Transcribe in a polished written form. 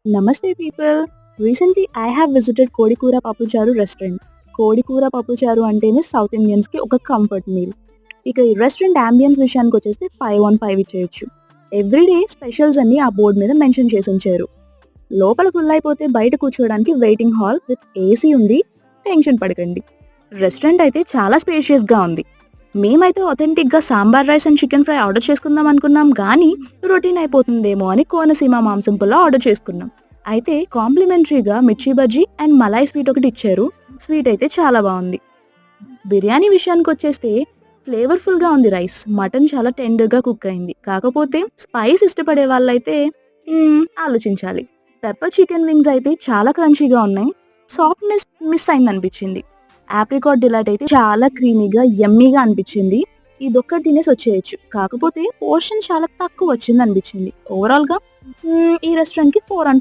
Namaste people. Recently I have visited Kodikura Papucharu restaurant. కోడికూర పప్పుచారు అంటేనే south ఇండియన్స్కి ఒక comfort meal. ఇక ఈ రెస్టారెంట్ అంబియన్స్ విషయానికి వచ్చేస్తే 5/5 ఇచ్చేయచ్చు. ఎవ్రీడే స్పెషల్స్ అన్ని ఆ బోర్డు మీద మెన్షన్ చేసి ఉంచారు. లోపల ఫుల్ అయిపోతే బయట కూర్చోవడానికి వెయిటింగ్ హాల్ విత్ ఏసీ ఉంది. టెన్షన్ పడకండి. రెస్టారెంట్ అయితే చాలా స్పేషియస్గా ఉంది. మేమైతే ఆథెంటిక్గా sambar rice and chicken fry order చేసుకుందాం అనుకున్నాం, కానీ రొటీన్ అయిపోతుందేమో అని కోనసీమ మాంసం పుల్ల ఆర్డర్ చేసుకున్నాం. అయితే కాంప్లిమెంటరీగా మిర్చి బజ్జీ అండ్ మలాయ్ స్వీట్ ఒకటి ఇచ్చారు. స్వీట్ అయితే చాలా బాగుంది. బిర్యానీ విషయానికి వచ్చేస్తే ఫ్లేవర్ఫుల్గా ఉంది రైస్. మటన్ చాలా టెండర్గా కుక్ అయింది. కాకపోతే స్పైస్ ఇష్టపడే వాళ్ళైతే ఆలోచించాలి. పెప్పర్ చికెన్ వింగ్స్ అయితే చాలా క్రంచీగా ఉన్నాయి. సాఫ్ట్నెస్ మిస్ అయింది అనిపించింది. ఆప్రికాట్ డిలైట్ అయితే చాలా క్రీమీగా యమ్మీగా అనిపించింది. ఇదొక్కటి తినేసి వచ్చేయచ్చు. కాకపోతే పోర్షన్ చాలా తక్కువ వచ్చింది అనిపించింది. ఓవరాల్గా ఈ రెస్టారెంట్కి 4/5